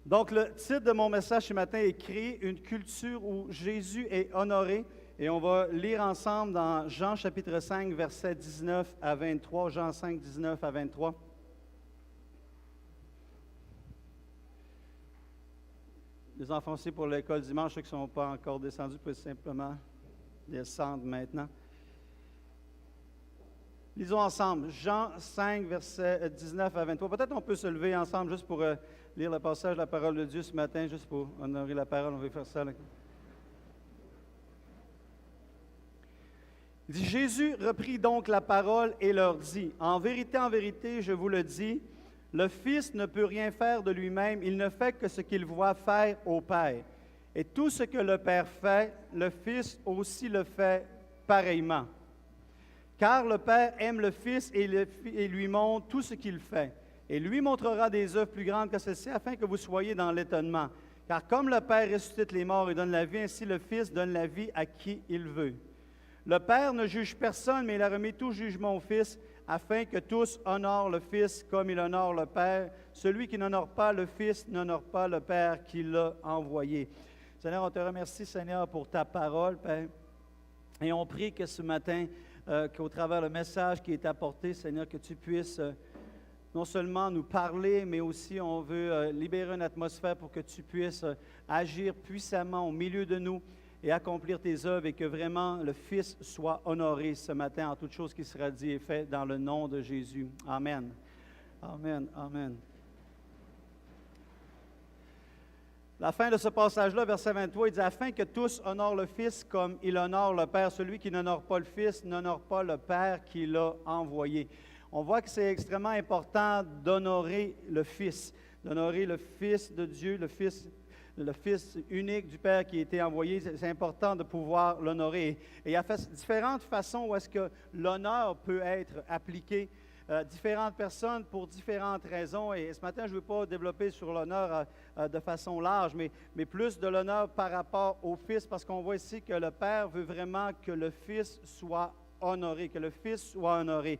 Donc, le titre de mon message ce matin est « Créer une culture où Jésus est honoré ». Et on va lire ensemble dans Jean chapitre 5, versets 19 à 23. Jean 5, 19 à 23. Les enfants aussi pour l'école dimanche, ceux qui ne sont pas encore descendus peuvent simplement descendre maintenant. Lisons ensemble, Jean 5, versets 19 à 23. Peut-être on peut se lever ensemble juste pour lire le passage de la parole de Dieu ce matin, juste pour honorer la parole. On va faire ça. Là. Il dit, Jésus reprit donc la parole et leur dit, « En vérité, je vous le dis, le Fils ne peut rien faire de lui-même, il ne fait que ce qu'il voit faire au Père. Et tout ce que le Père fait, le Fils aussi le fait pareillement. Car le Père aime le Fils et lui montre tout ce qu'il fait. Et lui montrera des œuvres plus grandes que celles-ci, afin que vous soyez dans l'étonnement. Car comme le Père ressuscite les morts et donne la vie, ainsi le Fils donne la vie à qui il veut. Le Père ne juge personne, mais il a remis tout jugement au Fils, afin que tous honorent le Fils comme il honore le Père. Celui qui n'honore pas le Fils n'honore pas le Père qui l'a envoyé. » Seigneur, on te remercie, Seigneur, pour ta parole, Père. Et on prie que ce matin, qu'au travers le message qui est apporté, Seigneur, que tu puisses non seulement nous parler, mais aussi on veut libérer une atmosphère pour que tu puisses agir puissamment au milieu de nous et accomplir tes œuvres et que vraiment le Fils soit honoré ce matin en toute chose qui sera dit et fait dans le nom de Jésus. Amen. Amen. Amen. La fin de ce passage-là, verset 23, il dit « Afin que tous honorent le Fils comme il honore le Père. Celui qui n'honore pas le Fils n'honore pas le Père qui l'a envoyé. » On voit que c'est extrêmement important d'honorer le Fils, d'honorer le Fils de Dieu, le Fils unique du Père qui a été envoyé. C'est important de pouvoir l'honorer. Et il y a différentes façons où est-ce que l'honneur peut être appliqué. Différentes personnes pour différentes raisons. Et ce matin, je ne veux pas développer sur l'honneur de façon large, mais plus de l'honneur par rapport au Fils, parce qu'on voit ici que le Père veut vraiment que le Fils soit honoré, que le Fils soit honoré.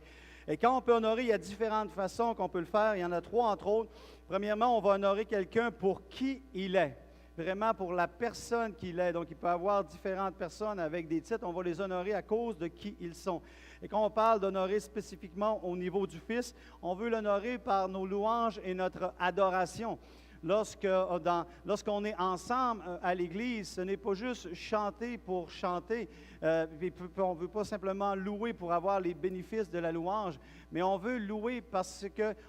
Et quand on peut honorer, il y a différentes façons qu'on peut le faire. Il y en a trois, entre autres. Premièrement, on va honorer quelqu'un pour qui il est. Vraiment pour la personne qu'il est. Donc, il peut y avoir différentes personnes avec des titres. On va les honorer à cause de qui ils sont. Et quand on parle d'honorer spécifiquement au niveau du Fils, on veut l'honorer par nos louanges et notre adoration. Lorsqu'on est ensemble à l'Église, ce n'est pas juste chanter pour chanter. On ne veut pas simplement louer pour avoir les bénéfices de la louange, mais on veut louer parce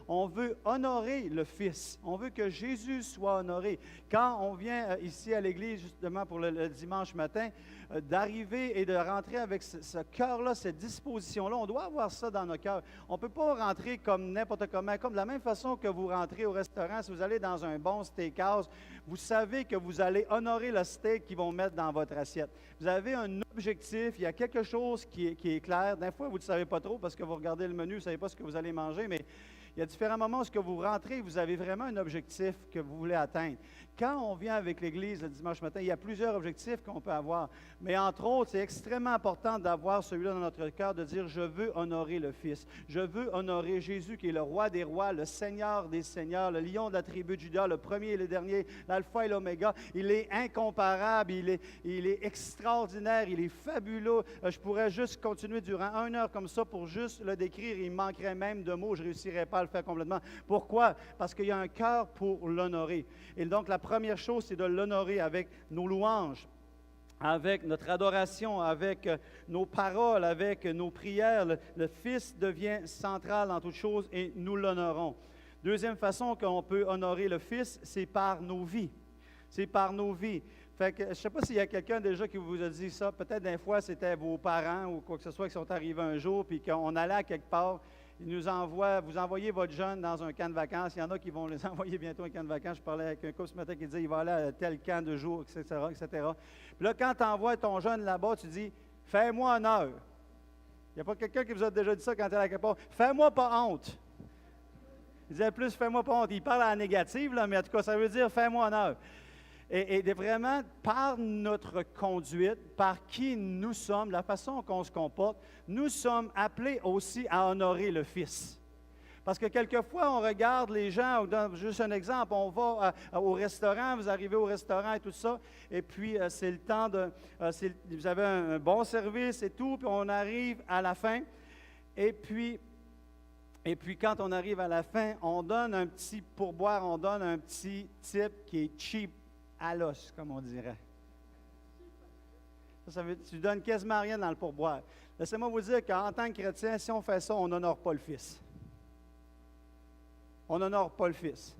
qu'on veut honorer le Fils. On veut que Jésus soit honoré. Quand on vient ici à l'Église, justement pour le dimanche matin, d'arriver et de rentrer avec ce cœur-là, cette disposition-là, on doit avoir ça dans nos cœurs. On ne peut pas rentrer comme n'importe comment, comme de la même façon que vous rentrez au restaurant, si vous allez dans un bon steakhouse, vous savez que vous allez honorer le steak qu'ils vont mettre dans votre assiette. Vous avez un objectif, il y a quelque chose qui est clair. Des fois, vous ne savez pas trop parce que vous regardez le menu, vous ne savez pas ce que vous allez manger, mais il y a différents moments où vous rentrez, vous avez vraiment un objectif que vous voulez atteindre. Quand on vient avec l'Église le dimanche matin, il y a plusieurs objectifs qu'on peut avoir. Mais entre autres, c'est extrêmement important d'avoir celui-là dans notre cœur, de dire « Je veux honorer le Fils. Je veux honorer Jésus qui est le Roi des rois, le Seigneur des seigneurs, le Lion de la tribu de Juda, le premier et le dernier, l'Alpha et l'Oméga. Il est incomparable, il est extraordinaire, il est fabuleux. Je pourrais juste continuer durant 1 heure comme ça pour juste le décrire. Il manquerait même de mots, je ne réussirais pas à le faire complètement. Pourquoi? Parce qu'il y a un cœur pour l'honorer. Et donc, la première chose, c'est de l'honorer avec nos louanges, avec notre adoration, avec nos paroles, avec nos prières. Le Fils devient central dans toutes choses et nous l'honorons. Deuxième façon qu'on peut honorer le Fils, c'est par nos vies. C'est par nos vies. Fait que, je ne sais pas s'il y a quelqu'un déjà qui vous a dit ça. Peut-être des fois, c'était vos parents ou quoi que ce soit qui sont arrivés un jour, puis qu'on allait à quelque part. Ils nous envoient, vous envoyez votre jeune dans un camp de vacances. Il y en a qui vont les envoyer bientôt à un camp de vacances. Je parlais avec un couple ce matin qui disait il va aller à tel camp de jour, etc., etc. Puis là, quand tu envoies ton jeune là-bas, tu dis fais-moi honneur. Il n'y a pas quelqu'un qui vous a déjà dit ça quand tu es à quelque part. Fais-moi pas honte. Il disait plus fais-moi pas honte. Il parle à la négative, là, mais en tout cas, ça veut dire fais-moi honneur. Et vraiment, par notre conduite, par qui nous sommes, la façon qu'on se comporte, nous sommes appelés aussi à honorer le Fils. Parce que quelquefois, on regarde les gens, juste un exemple, on va au restaurant, vous arrivez au restaurant et tout ça, et puis c'est le temps vous avez un bon service et tout, puis on arrive à la fin, et puis quand on arrive à la fin, on donne un petit pourboire, on donne un petit tip qui est cheap à l'os, comme on dirait. Tu donnes quasiment rien dans le pourboire. Laissez-moi vous dire qu'en tant que chrétien, si on fait ça, on n'honore pas le Fils. On n'honore pas le Fils.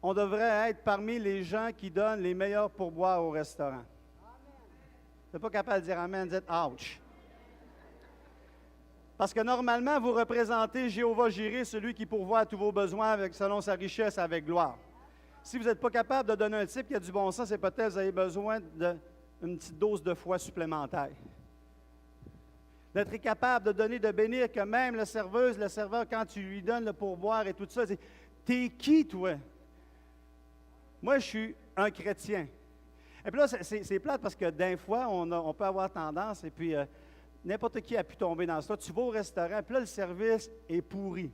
On devrait être parmi les gens qui donnent les meilleurs pourboires au restaurant. Vous n'êtes pas capable de dire amen, dites ouch. Parce que normalement, vous représentez Jéhovah Jireh, celui qui pourvoit à tous vos besoins selon sa richesse avec gloire. Si vous n'êtes pas capable de donner un type qui a du bon sens, c'est peut-être que vous avez besoin d'une petite dose de foi supplémentaire. D'être capable de donner, de bénir, que même la serveuse, le serveur, quand tu lui donnes le pourboire et tout ça, dit « T'es qui, toi? » Moi, je suis un chrétien. Et puis là, c'est plate parce que d'un fois, on peut avoir tendance, et puis n'importe qui a pu tomber dans ça. Tu vas au restaurant, puis là, le service est pourri.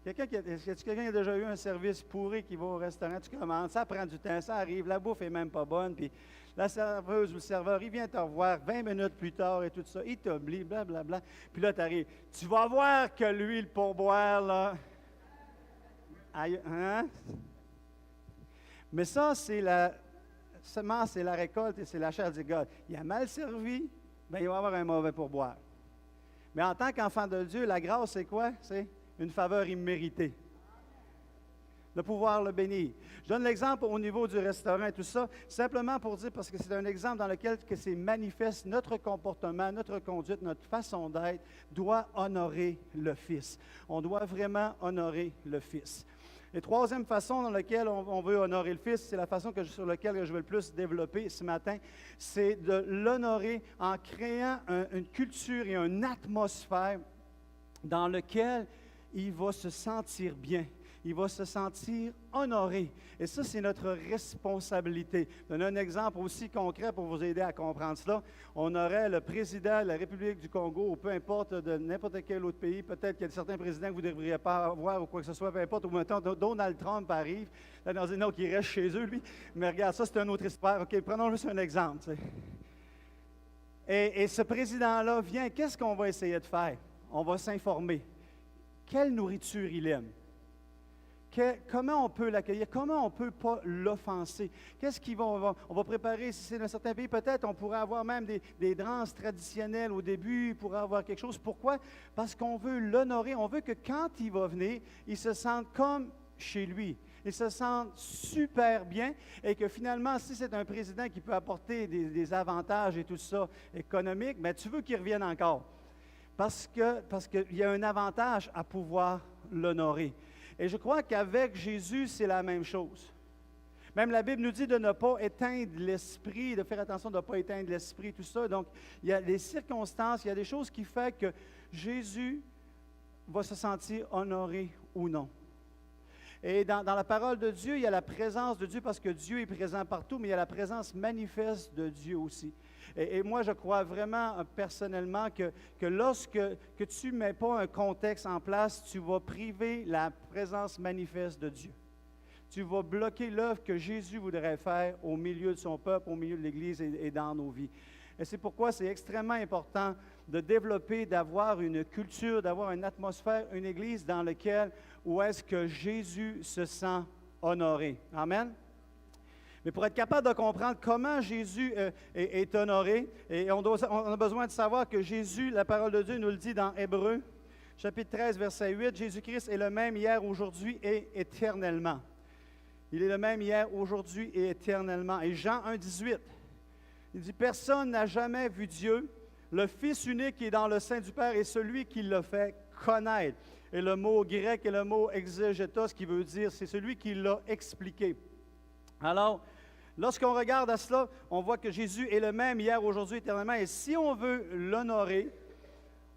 Est-ce que quelqu'un a déjà eu un service pourri qui va au restaurant? Tu commences, ça prend du temps, ça arrive, la bouffe n'est même pas bonne, puis la serveuse ou le serveur, il vient te revoir 20 minutes plus tard et tout ça, il t'oublie, blablabla. Puis là, tu arrives. Tu vas voir que lui, le pourboire, là. Hein? Mais ça, c'est la semence, c'est la récolte et c'est la chair du gars. Il a mal servi, bien, il va avoir un mauvais pourboire. Mais en tant qu'enfant de Dieu, la grâce, c'est quoi? C'est une faveur imméritée. De pouvoir le bénir. Je donne l'exemple au niveau du restaurant et tout ça, simplement pour dire, parce que c'est un exemple dans lequel c'est manifeste notre comportement, notre conduite, notre façon d'être, doit honorer le Fils. On doit vraiment honorer le Fils. Et troisième façon dans laquelle on veut honorer le Fils, c'est la façon sur laquelle je veux le plus développer ce matin, c'est de l'honorer en créant une culture et une atmosphère dans laquelle il va se sentir bien. Il va se sentir honoré. Et ça, c'est notre responsabilité. Je donne un exemple aussi concret pour vous aider à comprendre cela. On aurait le président de la République du Congo, ou peu importe, de n'importe quel autre pays. Peut-être qu'il y a certains présidents que vous ne devriez pas avoir ou quoi que ce soit, peu importe. Ou maintenant, Donald Trump arrive. Là, dans une autre qui reste chez eux, lui. Mais regarde, ça, c'est une autre histoire. OK, prenons juste un exemple. Tu sais. Et ce président-là vient, qu'est-ce qu'on va essayer de faire? On va s'informer. Quelle nourriture il aime? Comment on peut l'accueillir? Comment on ne peut pas l'offenser? Qu'est-ce qu'ils vont... On va préparer, si c'est dans certains pays, peut-être on pourrait avoir même des danses traditionnelles au début, il pourrait avoir quelque chose. Pourquoi? Parce qu'on veut l'honorer. On veut que quand il va venir, il se sente comme chez lui. Il se sent super bien et que finalement, si c'est un président qui peut apporter des avantages et tout ça économiques, bien, tu veux qu'il revienne encore. Parce qu'il y a un avantage à pouvoir l'honorer. Et je crois qu'avec Jésus, c'est la même chose. Même la Bible nous dit de ne pas éteindre l'esprit, de faire attention de ne pas éteindre l'esprit, tout ça. Donc, il y a des circonstances, il y a des choses qui font que Jésus va se sentir honoré ou non. Et dans la parole de Dieu, il y a la présence de Dieu parce que Dieu est présent partout, mais il y a la présence manifeste de Dieu aussi. Et moi, je crois vraiment personnellement que lorsque tu ne mets pas un contexte en place, tu vas priver la présence manifeste de Dieu. Tu vas bloquer l'œuvre que Jésus voudrait faire au milieu de son peuple, au milieu de l'Église et dans nos vies. Et c'est pourquoi c'est extrêmement important de développer, d'avoir une culture, d'avoir une atmosphère, une Église dans laquelle, où est-ce que Jésus se sent honoré. Amen? Mais pour être capable de comprendre comment Jésus est honoré, et on a besoin de savoir que Jésus, la parole de Dieu nous le dit dans Hébreux, chapitre 13, verset 8, Jésus-Christ est le même hier, aujourd'hui et éternellement. Il est le même hier, aujourd'hui et éternellement. Et Jean 1, 18, il dit, « Personne n'a jamais vu Dieu, le Fils unique qui est dans le sein du Père est celui qui l'a fait connaître. » Et le mot grec est le mot exégétos, qui veut dire, c'est celui qui l'a expliqué. Alors, lorsqu'on regarde à cela, on voit que Jésus est le même hier, aujourd'hui, éternellement. Et si on veut l'honorer,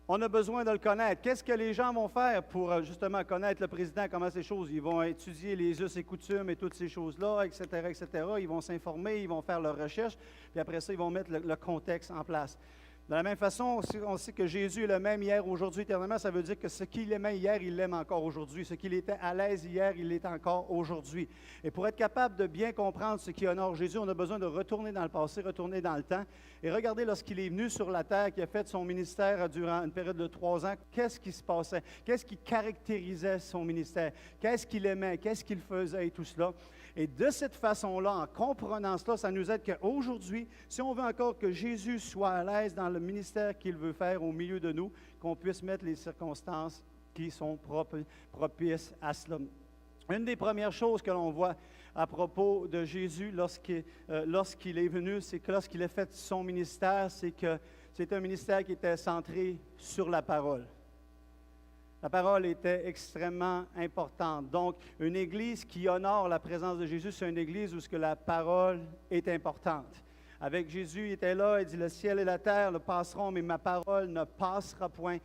on a besoin de le connaître. Qu'est-ce que les gens vont faire pour justement connaître le président, comment ces choses? Ils vont étudier les us et coutumes et toutes ces choses-là, etc., etc. Ils vont s'informer, ils vont faire leurs recherches, puis après ça, ils vont mettre le contexte en place. De la même façon, on sait que Jésus est le même hier, aujourd'hui, éternellement. Ça veut dire que ce qu'il aimait hier, il l'aime encore aujourd'hui. Ce qu'il était à l'aise hier, il l'est encore aujourd'hui. Et pour être capable de bien comprendre ce qui honore Jésus, on a besoin de retourner dans le passé, retourner dans le temps. Et regardez lorsqu'il est venu sur la terre, qui a fait son ministère durant une période de 3 ans, qu'est-ce qui se passait? Qu'est-ce qui caractérisait son ministère? Qu'est-ce qu'il aimait? Qu'est-ce qu'il faisait et tout cela? Et de cette façon-là, en comprenant cela, ça nous aide qu'aujourd'hui, si on veut encore que Jésus soit à l'aise dans le ministère qu'il veut faire au milieu de nous, qu'on puisse mettre les circonstances qui sont propices à cela. Une des premières choses que l'on voit à propos de Jésus lorsqu'il est venu, c'est que lorsqu'il a fait son ministère, c'est que c'est un ministère qui était centré sur la parole. La parole était extrêmement importante. Donc, une Église qui honore la présence de Jésus, c'est une Église où ce que la parole est importante. Avec Jésus, il était là, il dit, le ciel et la terre le passeront, mais ma parole ne passera point.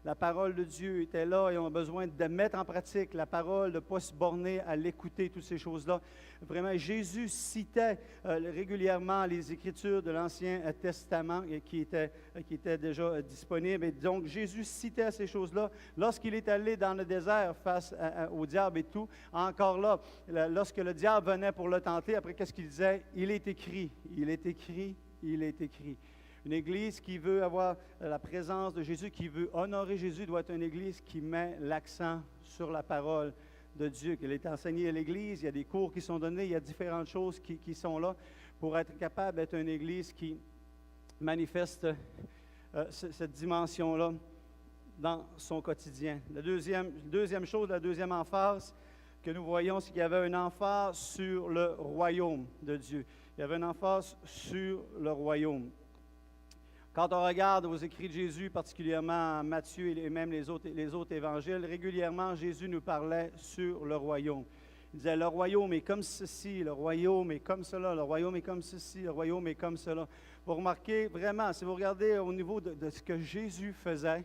La parole de Dieu était là et on a besoin de mettre en pratique la parole, de ne pas se borner à l'écouter, toutes ces choses-là. Vraiment, Jésus citait régulièrement les Écritures de l'Ancien Testament qui étaient déjà disponibles. Et donc, Jésus citait ces choses-là. Lorsqu'il est allé dans le désert face au diable et tout, encore là, lorsque le diable venait pour le tenter, après, qu'est-ce qu'il disait? Il est écrit, il est écrit, il est écrit. Une Église qui veut avoir la présence de Jésus, qui veut honorer Jésus, doit être une Église qui met l'accent sur la parole de Dieu, qu'elle est enseignée à l'Église. Il y a des cours qui sont donnés, il y a différentes choses qui sont là pour être capable d'être une Église qui manifeste cette dimension-là dans son quotidien. La deuxième chose, la deuxième emphase que nous voyons, c'est qu'il y avait une emphase sur le royaume de Dieu. Il y avait une emphase sur le royaume. Quand on regarde aux écrits de Jésus, particulièrement Matthieu et même les autres évangiles, régulièrement, Jésus nous parlait sur le royaume. Il disait, le royaume est comme ceci, le royaume est comme cela, le royaume est comme ceci, le royaume est comme cela. Vous remarquez vraiment, si vous regardez au niveau de ce que Jésus faisait,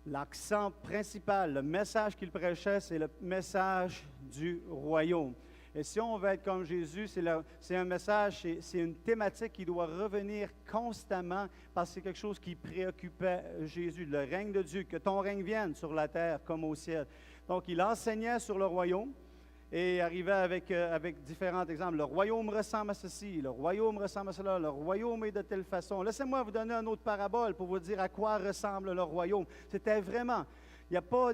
l'accent principal, le message qu'il prêchait, c'est le message du royaume. Et si on veut être comme Jésus, c'est un message, c'est une thématique qui doit revenir constamment parce que c'est quelque chose qui préoccupait Jésus, le règne de Dieu, que ton règne vienne sur la terre comme au ciel. Donc, il enseignait sur le royaume et arrivait avec différents exemples. Le royaume ressemble à ceci, le royaume ressemble à cela, le royaume est de telle façon. Laissez-moi vous donner une autre parabole pour vous dire à quoi ressemble le royaume. C'était vraiment... Il n'y a pas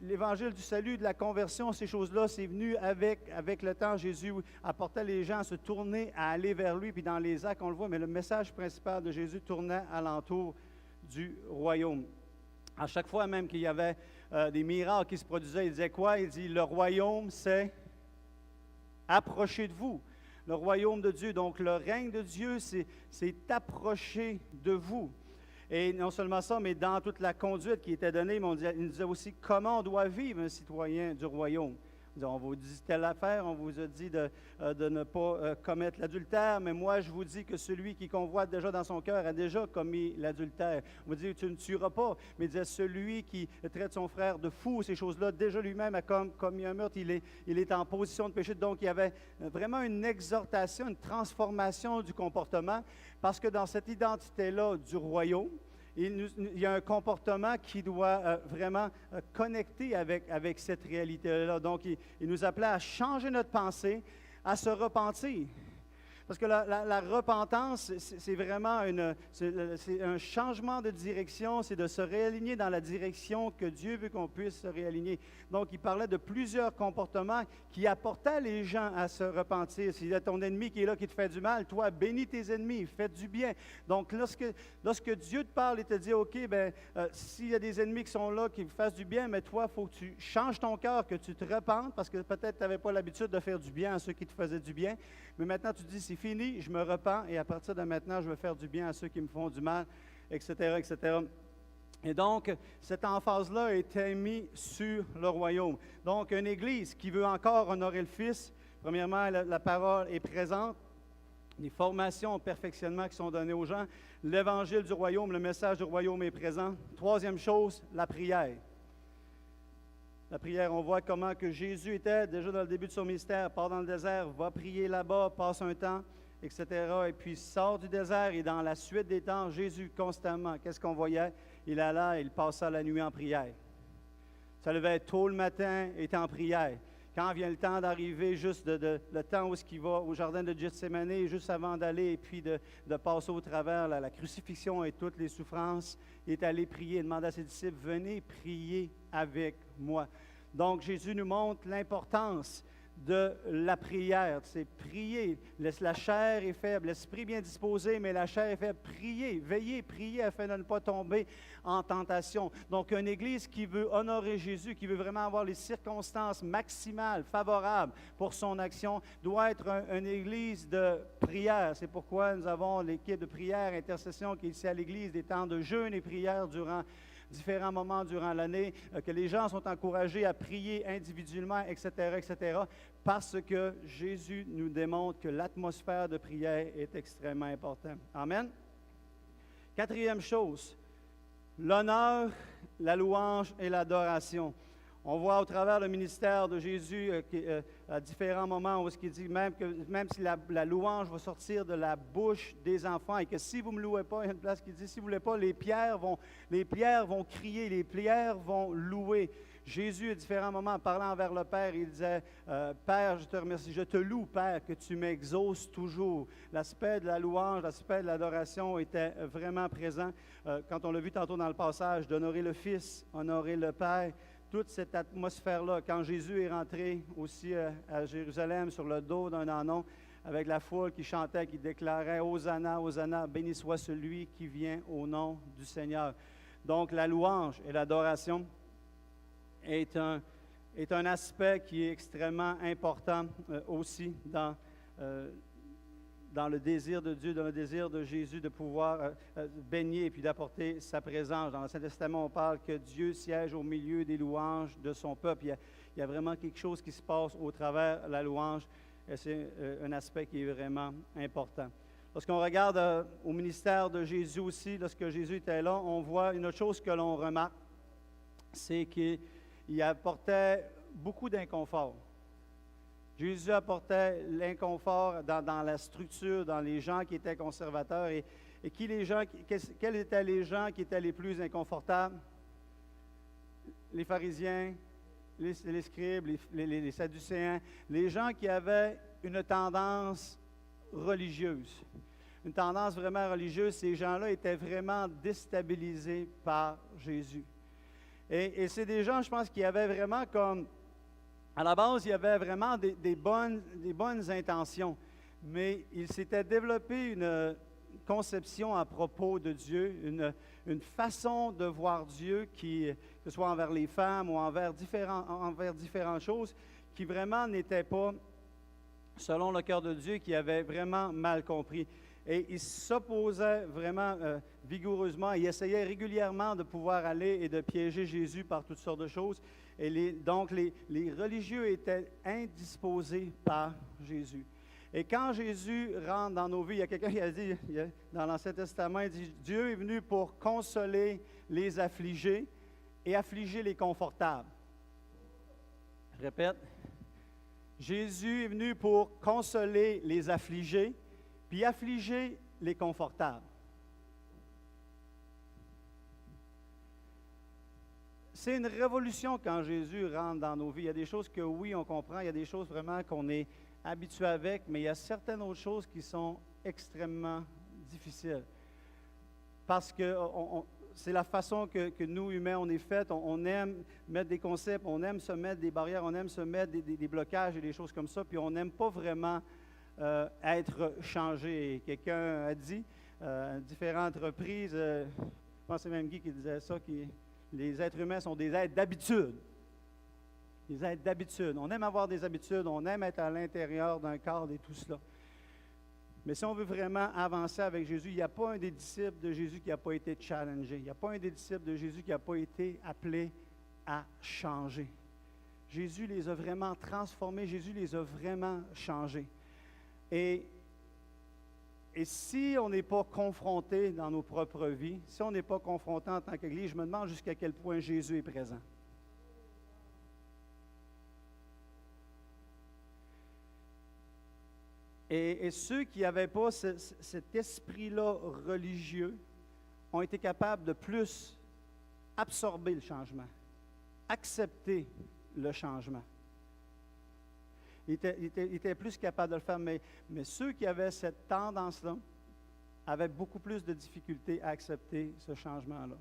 l'évangile du salut, de la conversion, ces choses-là, c'est venu avec le temps. Jésus apportait les gens à se tourner, à aller vers lui, puis dans les actes, on le voit, mais le message principal de Jésus tournait alentour du royaume. À chaque fois même qu'il y avait des miracles qui se produisaient, il disait quoi? Il dit, le royaume, c'est approché de vous. Le royaume de Dieu, donc le règne de Dieu, c'est approché de vous. Et non seulement ça, mais dans toute la conduite qui était donnée, il nous disait aussi comment on doit vivre un citoyen du royaume. On vous dit telle affaire, on vous a dit de ne pas commettre l'adultère, mais moi je vous dis que celui qui convoite déjà dans son cœur a déjà commis l'adultère. On vous dit tu ne tueras pas, mais il disait celui qui traite son frère de fou, ces choses-là, déjà lui-même a commis un meurtre, il est en position de péché. Donc il y avait vraiment une exhortation, une transformation du comportement, parce que dans cette identité-là du royaume, il y a un comportement qui doit vraiment connecter avec cette réalité-là. Donc, il nous appelait à changer notre pensée, à se repentir. Parce que la repentance, c'est vraiment c'est un changement de direction, c'est de se réaligner dans la direction que Dieu veut qu'on puisse se réaligner. Donc, il parlait de plusieurs comportements qui apportaient les gens à se repentir. S'il y a ton ennemi qui est là, qui te fait du mal, toi, bénis tes ennemis, fais du bien. Donc, lorsque Dieu te parle et te dit, OK, s'il y a des ennemis qui sont là, qui te fassent du bien, mais toi, il faut que tu changes ton cœur, que tu te repentes, parce que peut-être tu n'avais pas l'habitude de faire du bien à ceux qui te faisaient du bien. Mais maintenant, tu dis, c'est fini, je me repens, et à partir de maintenant, je vais faire du bien à ceux qui me font du mal, etc., etc. Et donc, cette emphase-là a été mise sur le royaume. Donc, une Église qui veut encore honorer le Fils, premièrement, la parole est présente, les formations, perfectionnement qui sont données aux gens, l'Évangile du royaume, le message du royaume est présent. Troisième chose, la prière. La prière, on voit comment que Jésus était, déjà dans le début de son ministère, part dans le désert, va prier là-bas, passe un temps etc. Et puis il sort du désert et dans la suite des temps, Jésus constamment, qu'est-ce qu'on voyait? Il allait, il passait la nuit en prière. Ça levait tôt le matin, il était en prière. Quand vient le temps d'arriver, juste le temps où il va au jardin de Gethsémani, juste avant d'aller et puis de passer au travers la crucifixion et toutes les souffrances, il est allé prier, demander à ses disciples, venez prier avec moi. Donc Jésus nous montre l'importance de la prière, c'est prier. La chair est faible, l'esprit bien disposé, mais la chair est faible. Priez, veillez, priez afin de ne pas tomber en tentation. Donc, une Église qui veut honorer Jésus, qui veut vraiment avoir les circonstances maximales, favorables pour son action, doit être une Église de prière. C'est pourquoi nous avons l'équipe de prière, intercession qui est ici à l'Église, des temps de jeûne et prière durant différents moments durant l'année, que les gens sont encouragés à prier individuellement, etc., etc., parce que Jésus nous démontre que l'atmosphère de prière est extrêmement importante. Amen. Quatrième chose, l'honneur, la louange et l'adoration. On voit au travers le ministère de Jésus à différents moments où il dit même si la louange va sortir de la bouche des enfants et que si vous ne me louez pas, il y a une place qui dit si vous ne voulez pas, les pierres vont crier, les pierres vont louer. Jésus, à différents moments, parlant vers le Père, il disait Père, je te remercie, je te loue, Père, que tu m'exauces toujours. L'aspect de la louange, l'aspect de l'adoration était vraiment présent. Quand on l'a vu tantôt dans le passage, d'honorer le Fils, honorer le Père. Toute cette atmosphère-là, quand Jésus est rentré aussi à Jérusalem sur le dos d'un ânon, avec la foule qui chantait, qui déclarait « Hosanna, Hosanna, béni soit celui qui vient au nom du Seigneur ». Donc la louange et l'adoration est un aspect qui est extrêmement important aussi dans le désir de Dieu, dans le désir de Jésus de pouvoir baigner et puis d'apporter sa présence. Dans l'Ancien Testament, on parle que Dieu siège au milieu des louanges de son peuple. Il y a vraiment quelque chose qui se passe au travers de la louange. Et c'est un aspect qui est vraiment important. Lorsqu'on regarde au ministère de Jésus aussi, lorsque Jésus était là, on voit une autre chose que l'on remarque, c'est qu'il apportait beaucoup d'inconfort. Jésus apportait l'inconfort dans la structure, dans les gens qui étaient conservateurs. Et quels étaient les gens qui étaient les plus inconfortables? Les pharisiens, les scribes, les sadducéens, les gens qui avaient une tendance religieuse. Une tendance vraiment religieuse, ces gens-là étaient vraiment déstabilisés par Jésus. Et c'est des gens, je pense, qui avaient vraiment comme... À la base, il y avait vraiment des bonnes intentions, mais il s'était développé une conception à propos de Dieu, une façon de voir Dieu, que ce soit envers les femmes ou envers différentes choses, qui vraiment n'était pas selon le cœur de Dieu, qui avait vraiment mal compris. Et il s'opposait vraiment vigoureusement, il essayait régulièrement de pouvoir aller et de piéger Jésus par toutes sortes de choses. Et donc, les religieux étaient indisposés par Jésus. Et quand Jésus rentre dans nos vies, il y a quelqu'un qui a dit, dans l'Ancien Testament, il dit, Dieu est venu pour consoler les affligés et affliger les confortables. Je répète, Jésus est venu pour consoler les affligés, puis affliger les confortables. C'est une révolution quand Jésus rentre dans nos vies. Il y a des choses que oui, on comprend, il y a des choses vraiment qu'on est habitué avec, mais il y a certaines autres choses qui sont extrêmement difficiles. Parce que c'est la façon que nous, humains, on est fait. On aime mettre des concepts, on aime se mettre des barrières, on aime se mettre des blocages et des choses comme ça, puis on n'aime pas vraiment être changé. Et quelqu'un a dit, à différentes reprises, je pense que c'est même Guy qui disait ça, les êtres humains sont des êtres d'habitude. Des êtres d'habitude. On aime avoir des habitudes, on aime être à l'intérieur d'un cadre et tout cela. Mais si on veut vraiment avancer avec Jésus, il n'y a pas un des disciples de Jésus qui n'a pas été challengé. Il n'y a pas un des disciples de Jésus qui n'a pas été appelé à changer. Jésus les a vraiment transformés, Jésus les a vraiment changés. Et si on n'est pas confronté dans nos propres vies, si on n'est pas confronté en tant qu'Église, je me demande jusqu'à quel point Jésus est présent. Et ceux qui n'avaient pas cet esprit-là religieux ont été capables de plus absorber le changement, accepter le changement. Ils étaient plus capables de le faire, mais ceux qui avaient cette tendance-là avaient beaucoup plus de difficultés à accepter ce changement-là.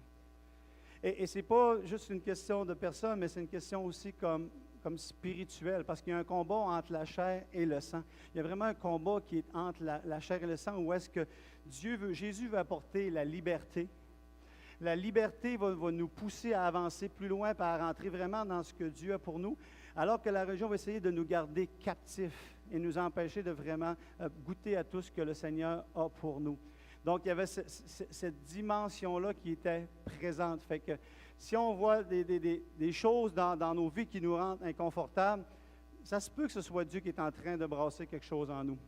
Et ce n'est pas juste une question de personne, mais c'est une question aussi comme spirituelle, parce qu'il y a un combat entre la chair et le sang. Il y a vraiment un combat qui est entre la chair et le sang, où est-ce que Jésus veut apporter la liberté. La liberté va nous pousser à avancer plus loin, à rentrer vraiment dans ce que Dieu a pour nous, alors que la religion va essayer de nous garder captifs et nous empêcher de vraiment goûter à tout ce que le Seigneur a pour nous. Donc, il y avait cette dimension-là qui était présente. Fait que si on voit des choses dans nos vies qui nous rendent inconfortables, ça se peut que ce soit Dieu qui est en train de brasser quelque chose en nous.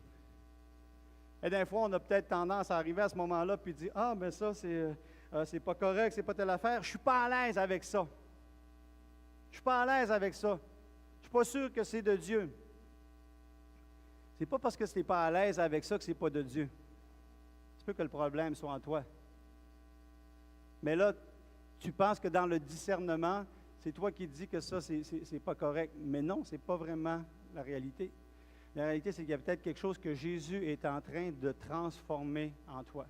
Et des fois, on a peut-être tendance à arriver à ce moment-là puis dire « Ah, mais ça, c'est pas correct, c'est pas telle affaire. Je ne suis pas à l'aise avec ça. Je ne suis pas à l'aise avec ça. Je ne suis pas sûr que c'est de Dieu. » Ce n'est pas parce que tu n'es pas à l'aise avec ça que ce n'est pas de Dieu. C'est peut que le problème soit en toi. Mais là, tu penses que dans le discernement, c'est toi qui dis que ça, c'est pas correct. Mais non, ce n'est pas vraiment la réalité. La réalité, c'est qu'il y a peut-être quelque chose que Jésus est en train de transformer en toi.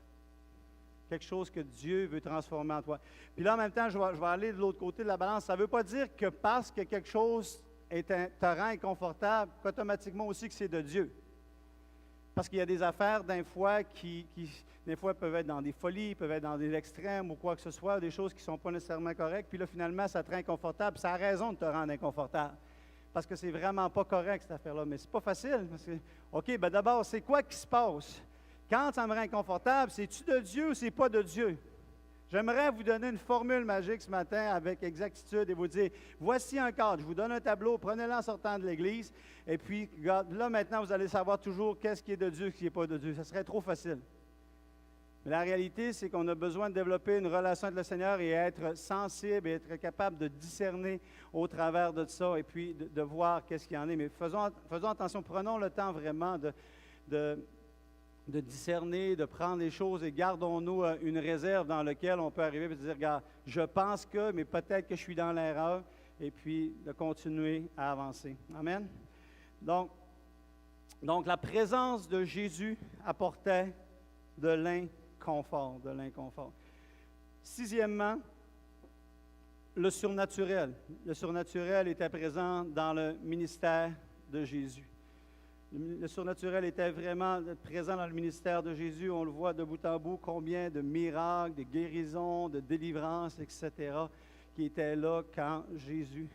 Quelque chose que Dieu veut transformer en toi. Puis là, en même temps, je vais aller de l'autre côté de la balance. Ça ne veut pas dire que parce que quelque chose te rend inconfortable, qu'automatiquement aussi que c'est de Dieu. Parce qu'il y a des affaires, des fois, qui des fois peuvent être dans des folies, peuvent être dans des extrêmes ou quoi que ce soit, des choses qui ne sont pas nécessairement correctes. Puis là, finalement, ça te rend inconfortable. Ça a raison de te rendre inconfortable. Parce que c'est vraiment pas correct, cette affaire-là. Mais c'est pas facile. Parce que, OK, bien d'abord, c'est quoi qui se passe? Quand ça me rend inconfortable, c'est-tu de Dieu ou c'est pas de Dieu? J'aimerais vous donner une formule magique ce matin avec exactitude et vous dire, voici un cadre, je vous donne un tableau, prenez-le en sortant de l'Église, et puis là maintenant vous allez savoir toujours qu'est-ce qui est de Dieu et ce qui n'est pas de Dieu. Ça serait trop facile. Mais la réalité, c'est qu'on a besoin de développer une relation avec le Seigneur et être sensible et être capable de discerner au travers de ça et puis de voir qu'est-ce qu'il y en est. Mais faisons attention, prenons le temps vraiment de discerner, de prendre les choses et gardons-nous une réserve dans laquelle on peut arriver et dire, regarde, je pense que, mais peut-être que je suis dans l'erreur, et puis de continuer à avancer. Amen. Donc la présence de Jésus apportait de l'inconfort, Sixièmement, le surnaturel. Le surnaturel était présent dans le ministère de Jésus. Le surnaturel était vraiment présent dans le ministère de Jésus. On le voit de bout en bout, combien de miracles, de guérisons, de délivrances, etc., qui étaient là quand Jésus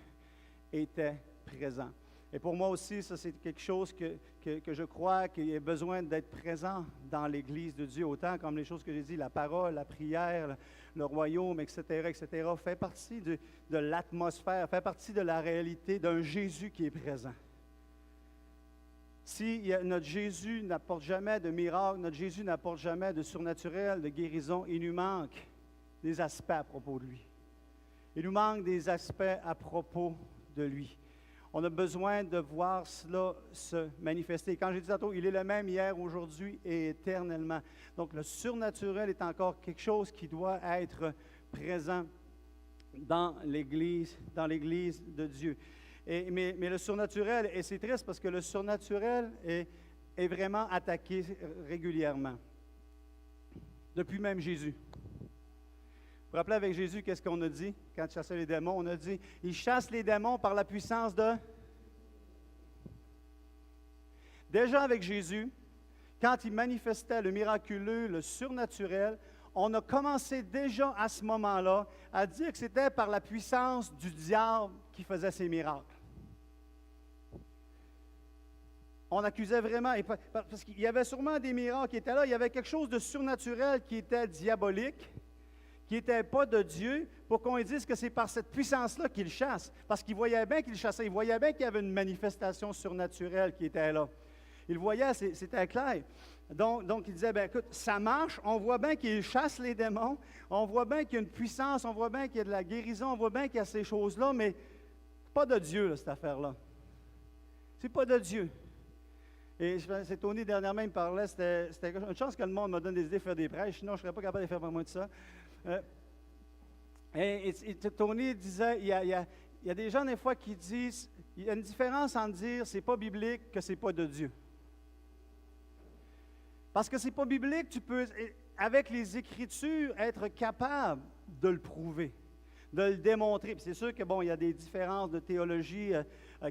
était présent. Et pour moi aussi, ça c'est quelque chose que je crois qu'il y a besoin d'être présent dans l'Église de Dieu, autant comme les choses que j'ai dit, la parole, la prière, le royaume, etc., fait partie de l'atmosphère, fait partie de la réalité d'un Jésus qui est présent. Si notre Jésus n'apporte jamais de miracle, notre Jésus n'apporte jamais de surnaturel, de guérison, il nous manque des aspects à propos de lui. Il nous manque des aspects à propos de lui. On a besoin de voir cela se manifester. Quand j'ai dit tantôt, il est le même hier, aujourd'hui et éternellement. Donc le surnaturel est encore quelque chose qui doit être présent dans l'Église de Dieu. Mais le surnaturel, et c'est triste parce que le surnaturel est vraiment attaqué régulièrement. Depuis même Jésus. Vous vous rappelez avec Jésus, qu'est-ce qu'on a dit quand il chassait les démons? On a dit, il chasse les démons par la puissance de... Déjà avec Jésus, quand il manifestait le miraculeux, le surnaturel, on a commencé déjà à ce moment-là à dire que c'était par la puissance du diable qui faisait ces miracles. On accusait vraiment, parce qu'il y avait sûrement des miracles qui étaient là, il y avait quelque chose de surnaturel qui était diabolique, qui n'était pas de Dieu, pour qu'on dise que c'est par cette puissance-là qu'il chasse. Parce qu'il voyait bien qu'il chassait, il voyait bien qu'il y avait une manifestation surnaturelle qui était là. Il voyait, c'était clair. Donc il disait, bien écoute, ça marche, on voit bien qu'il chasse les démons, on voit bien qu'il y a une puissance, on voit bien qu'il y a de la guérison, on voit bien qu'il y a ces choses-là, mais pas de Dieu, là, cette affaire-là. C'est pas de Dieu. Et c'est Tony, dernièrement, il me parlait, c'était une chance que le monde me donne des idées de faire des prêches, sinon je ne serais pas capable de faire vraiment de ça. Tony disait, il y a des gens des fois qui disent, il y a une différence entre dire c'est pas biblique que c'est pas de Dieu. Parce que c'est pas biblique, tu peux, avec les Écritures, être capable de le prouver, de le démontrer. Puis c'est sûr que, bon, il y a des différences de théologie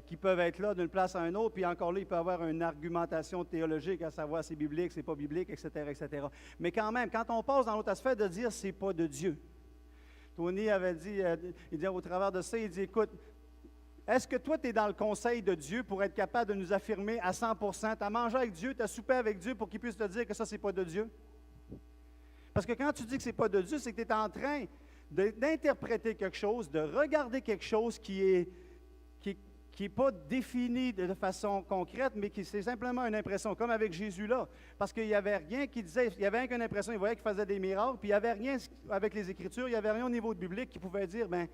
qui peuvent être là d'une place à une autre, puis encore là, il peut y avoir une argumentation théologique à savoir c'est biblique, c'est pas biblique, etc., etc. Mais quand même, quand on passe dans l'autre aspect de dire c'est pas de Dieu. Tony avait dit, il dit au travers de ça, il dit, écoute, est-ce que toi, tu es dans le conseil de Dieu pour être capable de nous affirmer à 100%, tu as mangé avec Dieu, tu as soupé avec Dieu pour qu'il puisse te dire que ça, c'est pas de Dieu? Parce que quand tu dis que c'est pas de Dieu, c'est que tu es en train d'interpréter quelque chose, de regarder quelque chose qui est pas défini de façon concrète, mais qui c'est simplement une impression, comme avec Jésus là. Parce qu'il n'y avait rien qui disait, il y avait rien qu'une impression, il voyait qu'il faisait des miracles, puis il n'y avait rien avec les Écritures, il n'y avait rien au niveau biblique qui pouvait dire, bien,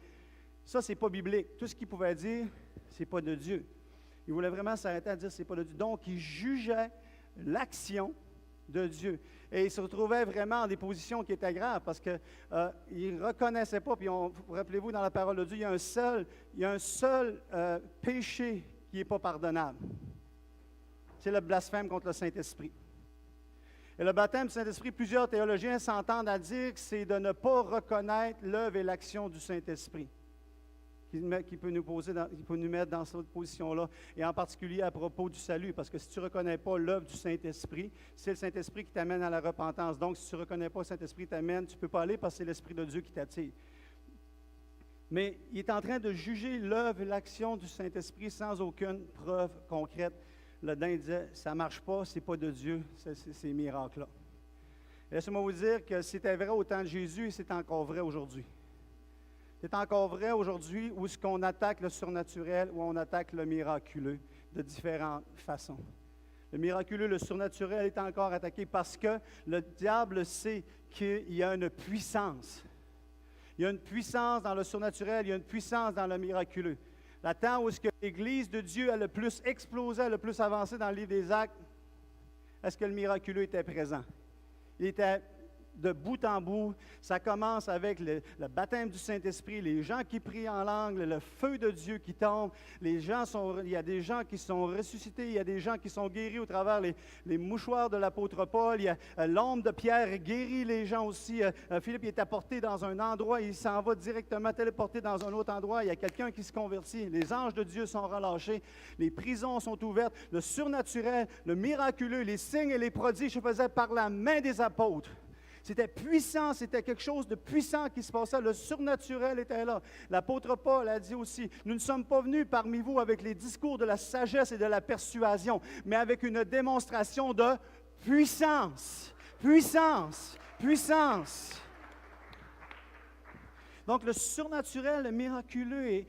ça, c'est pas biblique. Tout ce qu'il pouvait dire, c'est pas de Dieu. Il voulait vraiment s'arrêter à dire, c'est pas de Dieu. Donc, il jugeait l'action de Dieu. Et il se retrouvait vraiment dans des positions qui étaient graves parce qu'il ne reconnaissait pas. Puis, rappelez-vous, dans la parole de Dieu, il y a un seul péché qui n'est pas pardonnable. C'est le blasphème contre le Saint-Esprit. Et le baptême du Saint-Esprit, plusieurs théologiens s'entendent à dire que c'est de ne pas reconnaître l'œuvre et l'action du Saint-Esprit qui peut nous mettre dans cette position-là, et en particulier à propos du salut, parce que si tu ne reconnais pas l'œuvre du Saint-Esprit, c'est le Saint-Esprit qui t'amène à la repentance. Donc, si tu ne reconnais pas le Saint-Esprit t'amène, tu ne peux pas aller parce que c'est l'Esprit de Dieu qui t'attire. Mais il est en train de juger l'œuvre et l'action du Saint-Esprit sans aucune preuve concrète. Le Dain disait, ça ne marche pas, ce n'est pas de Dieu, ces miracles-là. Laissez-moi vous dire que c'était vrai au temps de Jésus et c'est encore vrai aujourd'hui. C'est encore vrai aujourd'hui où est-ce qu'on attaque le surnaturel, où on attaque le miraculeux de différentes façons. Le miraculeux, le surnaturel est encore attaqué parce que le diable sait qu'il y a une puissance. Il y a une puissance dans le surnaturel, il y a une puissance dans le miraculeux. Le temps où est-ce que l'Église de Dieu a le plus explosé, a le plus avancé dans le livre des Actes, est-ce que le miraculeux était présent? Il était de bout en bout. Ça commence avec le baptême du Saint-Esprit, les gens qui prient en langue, le feu de Dieu qui tombe. Il y a des gens qui sont ressuscités, il y a des gens qui sont guéris au travers les mouchoirs de l'apôtre Paul. Il y a l'ombre de Pierre guérit les gens aussi. Philippe il est apporté dans un endroit, il s'en va directement téléporté dans un autre endroit. Il y a quelqu'un qui se convertit. Les anges de Dieu sont relâchés. Les prisons sont ouvertes. Le surnaturel, le miraculeux, les signes et les prodiges se faisaient par la main des apôtres. C'était puissant, c'était quelque chose de puissant qui se passait. Le surnaturel était là. L'apôtre Paul a dit aussi, nous ne sommes pas venus parmi vous avec les discours de la sagesse et de la persuasion, mais avec une démonstration de puissance. Puissance, puissance. Donc le surnaturel, le miraculeux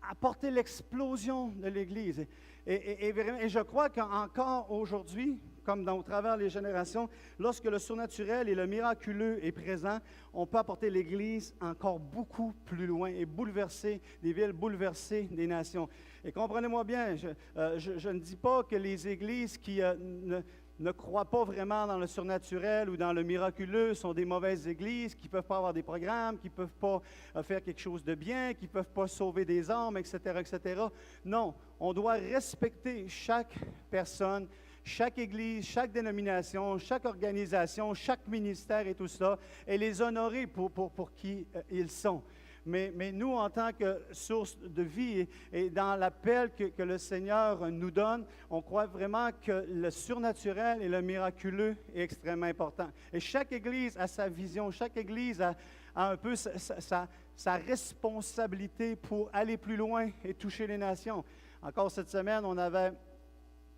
a apporté l'explosion de l'Église. Et je crois qu'encore aujourd'hui, comme au travers les générations, lorsque le surnaturel et le miraculeux est présent, on peut apporter l'Église encore beaucoup plus loin et bouleverser des villes, bouleverser des nations. Et comprenez-moi bien, je ne dis pas que les églises qui ne croient pas vraiment dans le surnaturel ou dans le miraculeux sont des mauvaises églises, qui ne peuvent pas avoir des programmes, qui ne peuvent pas faire quelque chose de bien, qui ne peuvent pas sauver des âmes, etc., etc. Non, on doit respecter chaque personne, chaque église, chaque dénomination, chaque organisation, chaque ministère et tout ça, et les honorer pour qui ils sont. Mais nous, en tant que source de vie et dans l'appel que le Seigneur nous donne, on croit vraiment que le surnaturel et le miraculeux est extrêmement important. Et chaque Église a sa vision, chaque Église a un peu sa responsabilité pour aller plus loin et toucher les nations. Encore cette semaine, on avait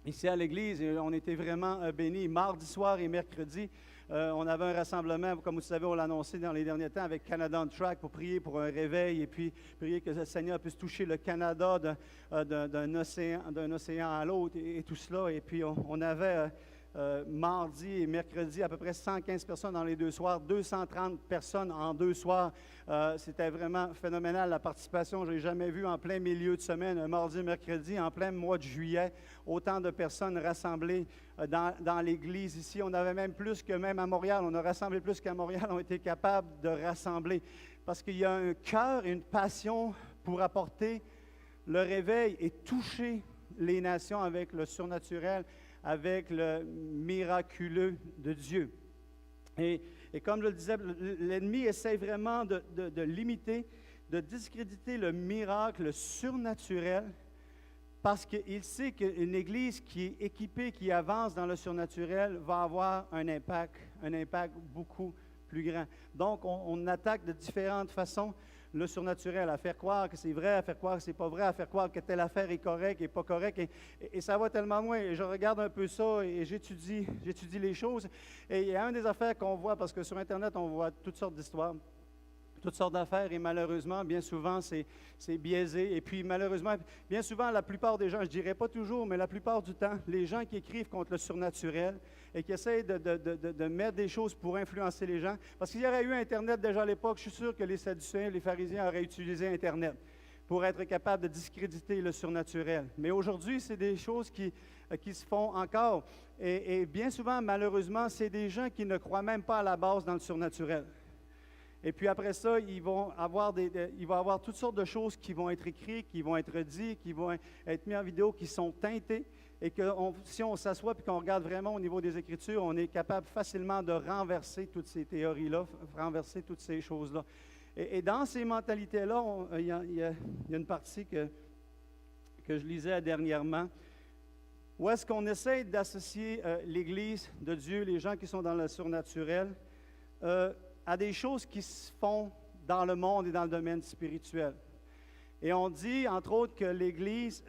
ici à l'Église, et on était vraiment bénis. Mardi soir et mercredi, on avait un rassemblement, comme vous savez, on l'a annoncé dans les derniers temps, avec Canada on Track pour prier pour un réveil et puis prier que le Seigneur puisse toucher le Canada d'un océan à l'autre et tout cela. Et puis on avait mardi et mercredi, à peu près 115 personnes dans les 2 soirs, 230 personnes en 2 soirs. C'était vraiment phénoménal, la participation. Je n'ai jamais vu en plein milieu de semaine, un mardi et mercredi, en plein mois de juillet, autant de personnes rassemblées dans l'Église ici. On avait même plus que même à Montréal. On a rassemblé plus qu'à Montréal. On a été capable de rassembler parce qu'il y a un cœur et une passion pour apporter le réveil et toucher les nations avec le surnaturel, avec le miraculeux de Dieu. Et comme je le disais, l'ennemi essaie vraiment de limiter, de discréditer le miracle, le surnaturel, parce qu'il sait qu'une Église qui est équipée, qui avance dans le surnaturel, va avoir un impact beaucoup plus grand. Donc, on attaque de différentes façons le surnaturel, à faire croire que c'est vrai, à faire croire que c'est pas vrai, à faire croire que telle affaire est correcte et pas correcte. Et ça va tellement loin. Et je regarde un peu ça et j'étudie les choses. Et il y a une des affaires qu'on voit, parce que sur Internet, on voit toutes sortes d'histoires, toutes sortes d'affaires, et malheureusement, bien souvent, c'est biaisé. Et puis, malheureusement, bien souvent, la plupart des gens, je ne dirais pas toujours, mais la plupart du temps, les gens qui écrivent contre le surnaturel et qui essayent de mettre des choses pour influencer les gens, parce qu'il y aurait eu Internet déjà à l'époque, je suis sûr que les Sadducéens, les pharisiens auraient utilisé Internet pour être capables de discréditer le surnaturel. Mais aujourd'hui, c'est des choses qui se font encore. Et bien souvent, malheureusement, c'est des gens qui ne croient même pas à la base dans le surnaturel. Et puis après ça, il va y avoir toutes sortes de choses qui vont être écrites, qui vont être dites, qui vont être mises en vidéo, qui sont teintées. Et que si on s'assoit et qu'on regarde vraiment au niveau des Écritures, on est capable facilement de renverser toutes ces théories-là, renverser toutes ces choses-là. Et dans ces mentalités-là, il y a une partie que je lisais dernièrement, où est-ce qu'on essaie d'associer l'Église de Dieu, les gens qui sont dans le surnaturel, à des choses qui se font dans le monde et dans le domaine spirituel. Et on dit, entre autres, que l'Église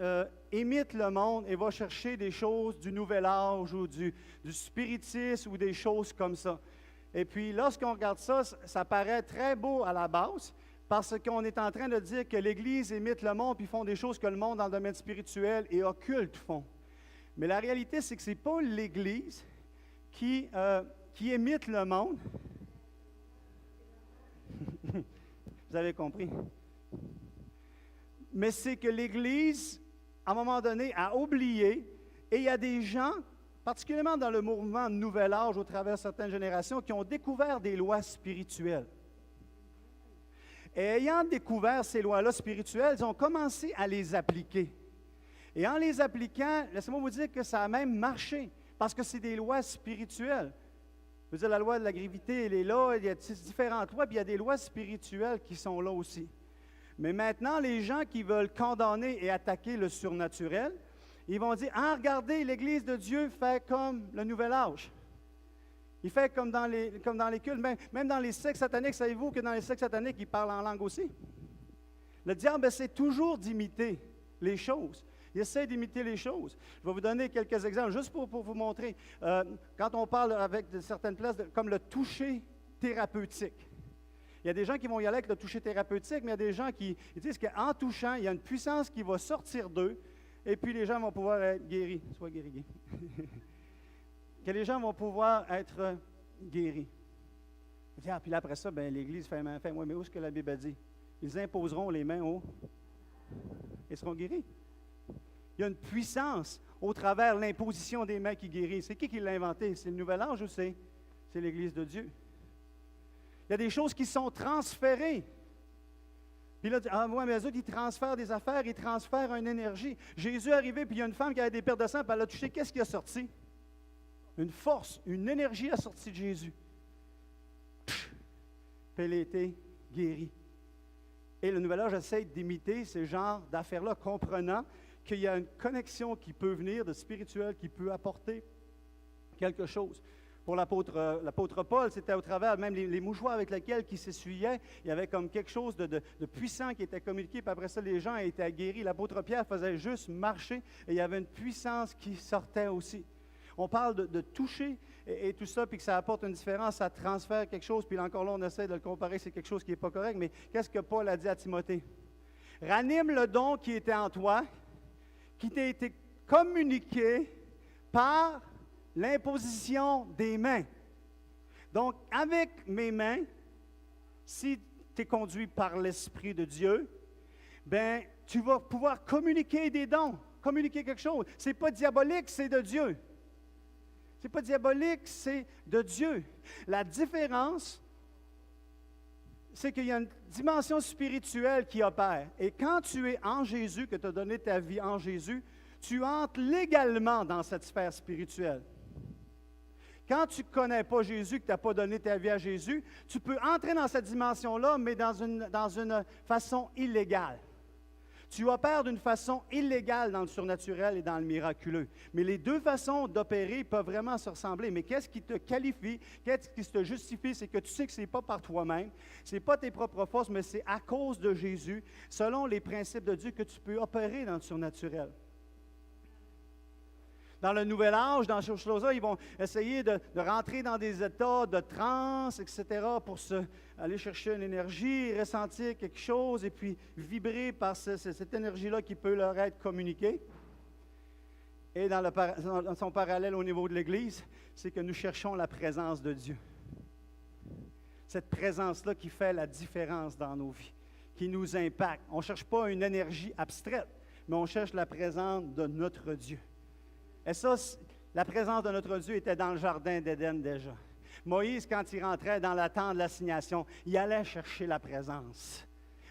imite le monde et va chercher des choses du Nouvel Âge ou du spiritisme ou des choses comme ça. Et puis, lorsqu'on regarde ça, ça paraît très beau à la base parce qu'on est en train de dire que l'Église imite le monde puis font des choses que le monde dans le domaine spirituel et occulte font. Mais la réalité, c'est que ce n'est pas l'Église qui imite le monde. Vous avez compris? Mais c'est que l'Église, à un moment donné, a oublié, et il y a des gens, particulièrement dans le mouvement Nouvel Âge, au travers de certaines générations, qui ont découvert des lois spirituelles. Et ayant découvert ces lois-là spirituelles, ils ont commencé à les appliquer. Et en les appliquant, laissez-moi vous dire que ça a même marché, parce que c'est des lois spirituelles. Je veux dire, la loi de la gravité, elle est là, il y a différentes lois, puis il y a des lois spirituelles qui sont là aussi. Mais maintenant, les gens qui veulent condamner et attaquer le surnaturel, ils vont dire, « Ah, regardez, l'Église de Dieu fait comme le Nouvel Âge. Il fait comme dans les cultes, même dans les sectes sataniques. Savez-vous que dans les sectes sataniques, ils parlent en langue aussi? Le diable essaie toujours d'imiter les choses. Il essaie d'imiter les choses. Je vais vous donner quelques exemples, juste pour vous montrer. Quand on parle avec certaines places, comme le toucher thérapeutique. Il y a des gens qui vont y aller avec le toucher thérapeutique, mais il y a des gens qui disent qu'en touchant, il y a une puissance qui va sortir d'eux, et puis les gens vont pouvoir être guéris. Sois guéri. Que les gens vont pouvoir être guéris. Puis là, après ça, l'Église fait main. Oui, mais où est-ce que la Bible a dit? Ils imposeront les mains aux... et seront guéris. Il y a une puissance au travers de l'imposition des mains qui guérit. C'est qui l'a inventé? C'est le Nouvel Âge ou c'est l'Église de Dieu? Il y a des choses qui sont transférées. Puis là, mais eux autres, ils transfèrent des affaires, ils transfèrent une énergie. Jésus est arrivé, puis il y a une femme qui avait des pertes de sang, puis elle a touché. Qu'est-ce qui a sorti? Une force, une énergie a sorti de Jésus. Puis elle a été guérie. Et le Nouvel Âge essaie d'imiter ce genre d'affaires-là, comprenant qu'il y a une connexion qui peut venir de spirituel, qui peut apporter quelque chose. Pour l'apôtre Paul, c'était au travers même les mouchoirs avec lesquels il s'essuyait. Il y avait comme quelque chose de puissant qui était communiqué, puis après ça, les gens étaient guéris. L'apôtre Pierre faisait juste marcher, et il y avait une puissance qui sortait aussi. On parle de toucher et tout ça, puis que ça apporte une différence, ça transfère quelque chose, puis encore là, on essaie de le comparer, c'est quelque chose qui n'est pas correct, mais qu'est-ce que Paul a dit à Timothée? Ranime le don qui était en toi, qui t'a été communiqué par l'imposition des mains. Donc, avec mes mains, si tu es conduit par l'Esprit de Dieu, bien, tu vas pouvoir communiquer des dons, communiquer quelque chose. Ce n'est pas diabolique, c'est de Dieu. Ce n'est pas diabolique, c'est de Dieu. La différence, c'est qu'il y a une dimension spirituelle qui opère. Et quand tu es en Jésus, que tu as donné ta vie en Jésus, tu entres légalement dans cette sphère spirituelle. Quand tu ne connais pas Jésus, que tu n'as pas donné ta vie à Jésus, tu peux entrer dans cette dimension-là, mais dans une façon illégale. Tu opères d'une façon illégale dans le surnaturel et dans le miraculeux. Mais les deux façons d'opérer peuvent vraiment se ressembler. Mais qu'est-ce qui te qualifie, qu'est-ce qui te justifie, c'est que tu sais que ce n'est pas par toi-même, ce n'est pas tes propres forces, mais c'est à cause de Jésus, selon les principes de Dieu, que tu peux opérer dans le surnaturel. Dans le nouvel âge, dans ces choses-là, ils vont essayer de rentrer dans des états de transe, etc., pour aller chercher une énergie, ressentir quelque chose et puis vibrer par cette énergie-là qui peut leur être communiquée. Et dans son parallèle au niveau de l'Église, c'est que nous cherchons la présence de Dieu. Cette présence-là qui fait la différence dans nos vies, qui nous impacte. On ne cherche pas une énergie abstraite, mais on cherche la présence de notre Dieu. Et ça, la présence de notre Dieu était dans le jardin d'Éden déjà. Moïse, quand il rentrait dans la tente de l'assignation, il allait chercher la présence.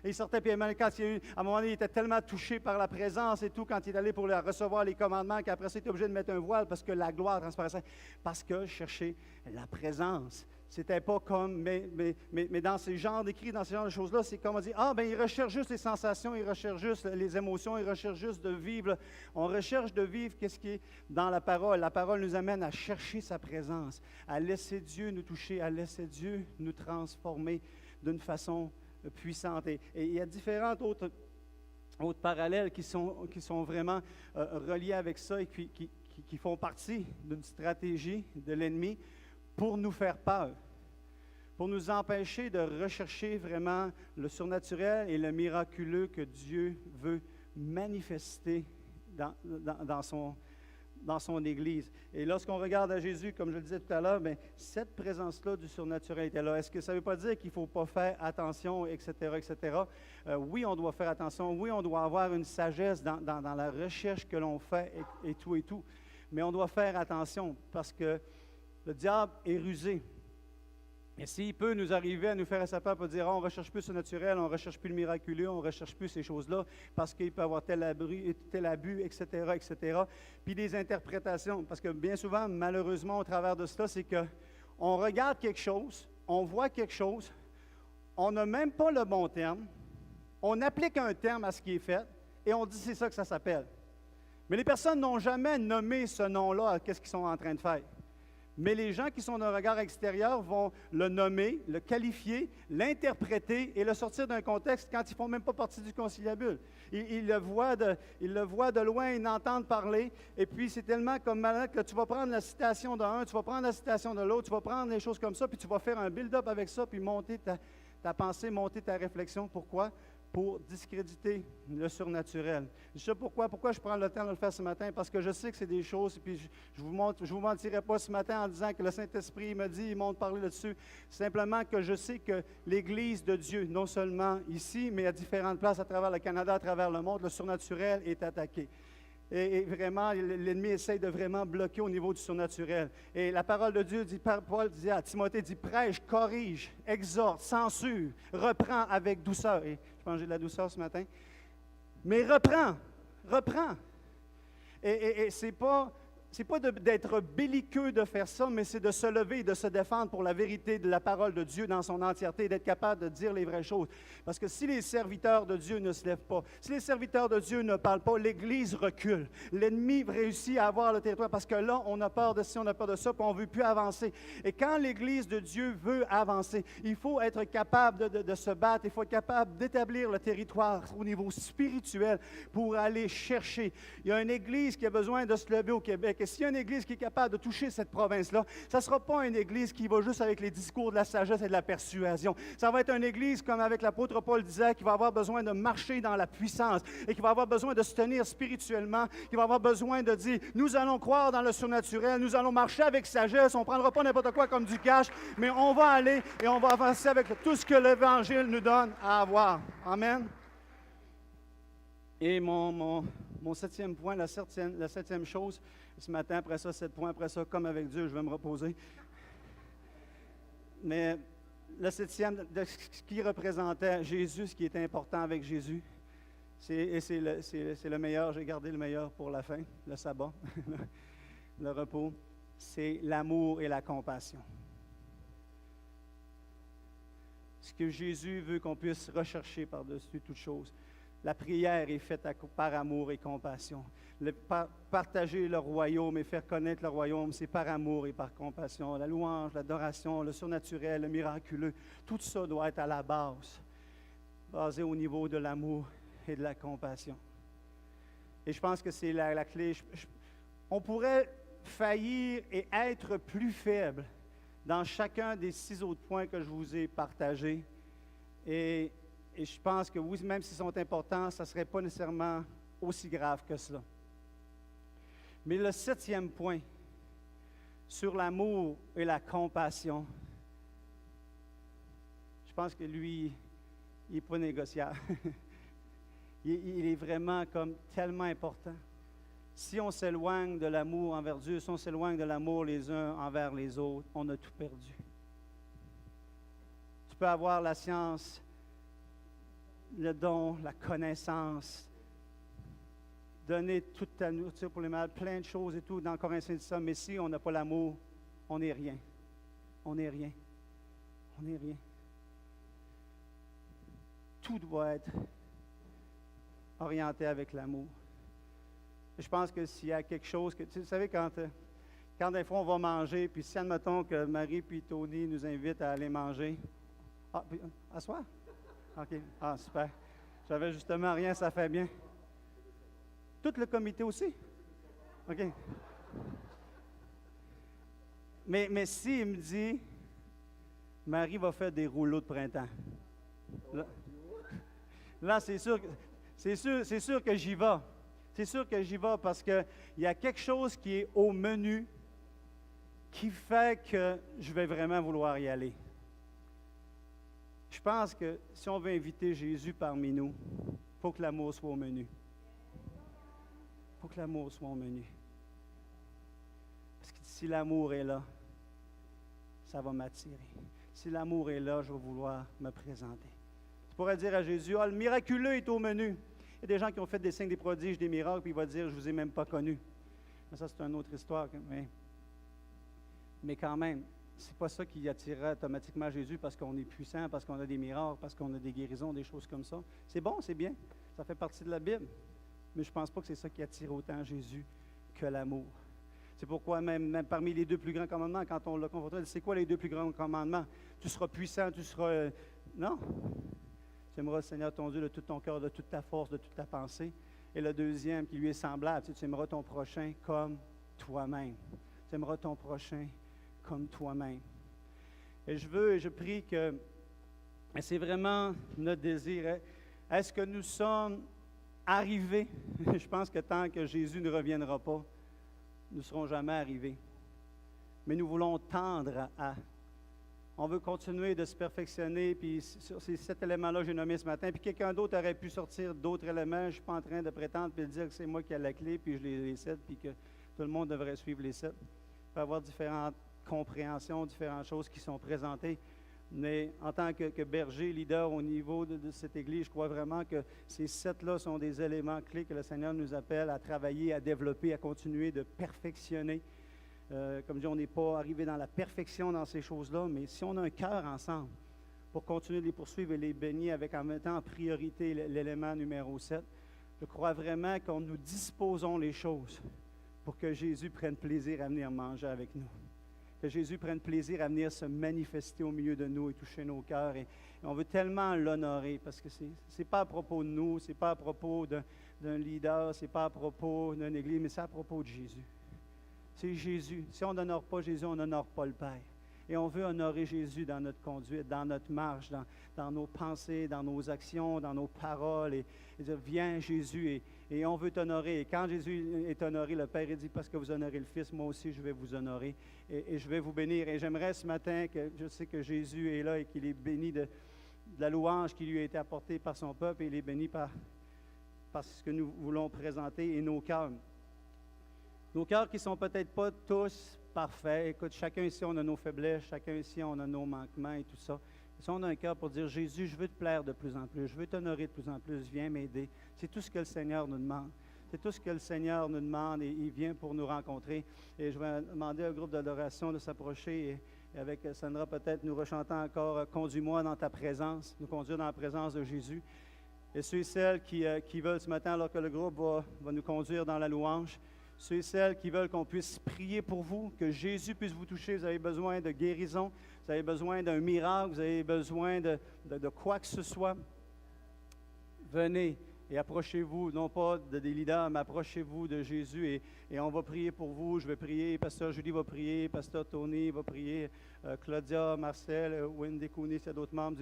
Et il sortait, puis quand à un moment donné, il était tellement touché par la présence et tout, quand il allait pour recevoir les commandements, qu'après ça, il était obligé de mettre un voile parce que la gloire transparaissait. Parce que chercher la présence. C'était pas comme, mais dans ces genres d'écrits, dans ces genres de choses-là, c'est comme on dit, il recherche juste les sensations, il recherche juste les émotions, il recherche juste de vivre. On recherche de vivre qu'est-ce qui est dans la parole. La parole nous amène à chercher sa présence, à laisser Dieu nous toucher, à laisser Dieu nous transformer d'une façon puissante. Et il y a différentes autres parallèles qui sont vraiment reliés avec ça et qui font partie d'une stratégie de l'ennemi pour nous faire peur, pour nous empêcher de rechercher vraiment le surnaturel et le miraculeux que Dieu veut manifester dans son Église. Et lorsqu'on regarde à Jésus, comme je le disais tout à l'heure, bien, cette présence-là du surnaturel était là. Est-ce que ça ne veut pas dire qu'il ne faut pas faire attention, etc., etc.? Oui, on doit faire attention. Oui, on doit avoir une sagesse dans la recherche que l'on fait et tout et tout. Mais on doit faire attention parce que le diable est rusé. Et s'il peut nous arriver à nous faire à sa peur pour dire on ne recherche plus le naturel, on ne recherche plus le miraculeux, on ne recherche plus ces choses-là, parce qu'il peut avoir tel abus, etc., etc. Puis des interprétations, parce que bien souvent, malheureusement, au travers de cela, c'est qu'on regarde quelque chose, on voit quelque chose, on n'a même pas le bon terme, on applique un terme à ce qui est fait, et on dit c'est ça que ça s'appelle. Mais les personnes n'ont jamais nommé ce nom-là à ce qu'ils sont en train de faire. Mais les gens qui sont d'un regard extérieur vont le nommer, le qualifier, l'interpréter et le sortir d'un contexte quand ils ne font même pas partie du conciliabule. Ils le voient de loin, ils l'entendent parler, et puis c'est tellement comme malade que tu vas prendre la citation d'un, tu vas prendre la citation de l'autre, tu vas prendre des choses comme ça, puis tu vas faire un build-up avec ça, puis monter ta pensée, monter ta réflexion. Pourquoi? Pour discréditer le surnaturel. Je sais pourquoi je prends le temps de le faire ce matin, parce que je sais que c'est des choses, puis je vous mentirai pas ce matin en disant que le Saint-Esprit me dit, il m'ont parlé là-dessus, simplement que je sais que l'Église de Dieu, non seulement ici, mais à différentes places à travers le Canada, à travers le monde, le surnaturel est attaqué. Et vraiment, l'ennemi essaie de vraiment bloquer au niveau du surnaturel. Et la parole de Dieu, Paul dit à Timothée, dit prêche, corrige, exhorte, censure, reprend avec douceur. Et je pense que j'ai de la douceur ce matin. Mais reprends. Et c'est pas d'être belliqueux de faire ça, mais c'est de se lever et de se défendre pour la vérité de la parole de Dieu dans son entièreté, d'être capable de dire les vraies choses. Parce que si les serviteurs de Dieu ne se lèvent pas, si les serviteurs de Dieu ne parlent pas, l'Église recule. L'ennemi réussit à avoir le territoire parce que là, on a peur de ci, on a peur de ça, puis on ne veut plus avancer. Et quand l'Église de Dieu veut avancer, il faut être capable de se battre, il faut être capable d'établir le territoire au niveau spirituel pour aller chercher. Il y a une Église qui a besoin de se lever au Québec. que s'il y a une Église qui est capable de toucher cette province-là, ça ne sera pas une Église qui va juste avec les discours de la sagesse et de la persuasion. Ça va être une Église, comme avec l'apôtre Paul disait, qui va avoir besoin de marcher dans la puissance et qui va avoir besoin de se tenir spirituellement, qui va avoir besoin de dire, nous allons croire dans le surnaturel, nous allons marcher avec sagesse, on ne prendra pas n'importe quoi comme du cash, mais on va aller et on va avancer avec tout ce que l'Évangile nous donne à avoir. Amen. Et mon septième point, la septième chose, ce matin, après ça, 7 points, après ça, comme avec Dieu, je vais me reposer. Mais le septième, ce qui représentait Jésus, ce qui était important avec Jésus, c'est le meilleur, j'ai gardé le meilleur pour la fin, le sabbat, le repos, c'est l'amour et la compassion. Ce que Jésus veut qu'on puisse rechercher par-dessus toute chose. La prière est faite par amour et compassion. Partager le royaume et faire connaître le royaume, c'est par amour et par compassion. La louange, l'adoration, le surnaturel, le miraculeux, tout ça doit être à la base, basé au niveau de l'amour et de la compassion. Et je pense que c'est la clé. On pourrait faillir et être plus faible dans chacun des 6 autres points que je vous ai partagés. Et je pense que oui, même s'ils sont importants, ça ne serait pas nécessairement aussi grave que cela. Mais le 7e point, sur l'amour et la compassion, je pense que lui, il n'est pas négociable. il est vraiment comme tellement important. Si on s'éloigne de l'amour envers Dieu, si on s'éloigne de l'amour les uns envers les autres, on a tout perdu. Tu peux avoir la science, le don, la connaissance, donner toute ta nourriture pour les malades, plein de choses et tout, dans Corinthiens dit ça, mais si on n'a pas l'amour, on n'est rien. On n'est rien. On n'est rien. Tout doit être orienté avec l'amour. Je pense que s'il y a quelque chose que, vous savez, quand des fois on va manger, puis si admettons que Marie puis Tony nous invitent à aller manger, asseoir? OK. Ah, super. J'avais justement rien, ça fait bien. Tout le comité aussi? OK. Mais s'il me dit, Marie va faire des rouleaux de printemps. Là c'est sûr que j'y vais. C'est sûr que j'y vais parce qu'il y a quelque chose qui est au menu qui fait que je vais vraiment vouloir y aller. Je pense que si on veut inviter Jésus parmi nous, il faut que l'amour soit au menu. Il faut que l'amour soit au menu. Parce que si l'amour est là, ça va m'attirer. Si l'amour est là, je vais vouloir me présenter. Tu pourrais dire à Jésus, le miraculeux est au menu. Il y a des gens qui ont fait des signes, des prodiges, des miracles, puis il va dire, je ne vous ai même pas connu. Mais ça, c'est une autre histoire. Mais quand même, c'est pas ça qui attirerait automatiquement Jésus parce qu'on est puissant, parce qu'on a des miracles, parce qu'on a des guérisons, des choses comme ça. C'est bon, c'est bien. Ça fait partie de la Bible. Mais je ne pense pas que c'est ça qui attire autant Jésus que l'amour. C'est pourquoi même parmi les 2 plus grands commandements, quand on l'a confronté, c'est quoi les 2 plus grands commandements? Tu seras puissant, tu seras... non. Tu aimeras le Seigneur ton Dieu de tout ton cœur, de toute ta force, de toute ta pensée. Et le deuxième qui lui est semblable, tu aimeras ton prochain comme toi-même. Tu aimeras ton prochain comme toi-même. Et je prie que, et c'est vraiment notre désir, est-ce que nous sommes arrivés? Je pense que tant que Jésus ne reviendra pas, nous ne serons jamais arrivés. Mais nous voulons tendre à. On veut continuer de se perfectionner, puis sur ces 7 éléments-là que j'ai nommés ce matin, puis quelqu'un d'autre aurait pu sortir d'autres éléments. Je ne suis pas en train de prétendre puis de dire que c'est moi qui ai la clé, puis je les 7, puis que tout le monde devrait suivre les 7. Il peut y avoir différentes compréhensions, différentes choses qui sont présentées. Mais en tant que berger, leader au niveau de cette Église, je crois vraiment que ces 7-là sont des éléments clés que le Seigneur nous appelle à travailler, à développer, à continuer de perfectionner. Comme je dis, on n'est pas arrivé dans la perfection dans ces choses-là, mais si on a un cœur ensemble pour continuer de les poursuivre et les baigner avec en mettant en priorité l'élément numéro 7, je crois vraiment qu'on nous disposons les choses pour que Jésus prenne plaisir à venir manger avec nous. Que Jésus prenne plaisir à venir se manifester au milieu de nous et toucher nos cœurs. Et on veut tellement l'honorer parce que c'est pas à propos de nous, c'est pas à propos d'un leader, c'est pas à propos d'une église, mais c'est à propos de Jésus. C'est Jésus. Si on n'honore pas Jésus, on n'honore pas le Père. Et on veut honorer Jésus dans notre conduite, dans notre marche, dans nos pensées, dans nos actions, dans nos paroles. Et dire, viens Jésus, et on veut t'honorer. Et quand Jésus est honoré, le Père dit, parce que vous honorez le Fils, moi aussi je vais vous honorer. Et je vais vous bénir. Et j'aimerais ce matin, que je sais que Jésus est là et qu'il est béni de la louange qui lui a été apportée par son peuple. Et il est béni par ce que nous voulons présenter et nos cœurs. Nos cœurs qui ne sont peut-être pas tous parfait. Écoute, chacun ici, on a nos faiblesses, chacun ici, on a nos manquements et tout ça. Si on a un cœur pour dire, Jésus, je veux te plaire de plus en plus, je veux t'honorer de plus en plus, viens m'aider. C'est tout ce que le Seigneur nous demande. C'est tout ce que le Seigneur nous demande et il vient pour nous rencontrer. Et je vais demander au groupe d'adoration de s'approcher et avec Sandra peut-être nous rechantant encore « Conduis-moi dans ta présence », nous conduire dans la présence de Jésus. Et ceux et celles qui veulent ce matin, alors que le groupe va nous conduire dans la louange, ceux et celles qui veulent qu'on puisse prier pour vous, que Jésus puisse vous toucher, vous avez besoin de guérison, vous avez besoin d'un miracle, vous avez besoin de quoi que ce soit, venez et approchez-vous, non pas des leaders, mais approchez-vous de Jésus et on va prier pour vous. Je vais prier, Pasteur Julie va prier, Pasteur Tony va prier, Claudia, Marcel, Wendy Cooney, c'est d'autres membres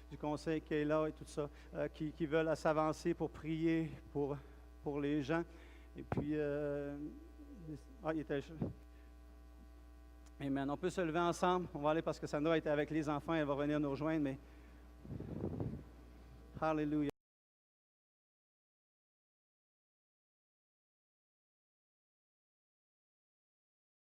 du conseil qui est là et tout ça, qui veulent s'avancer pour prier pour les gens. Et puis, il était... Amen. On peut se lever ensemble. On va aller parce que Sandra était avec les enfants. Elle va venir nous rejoindre, mais... Hallelujah.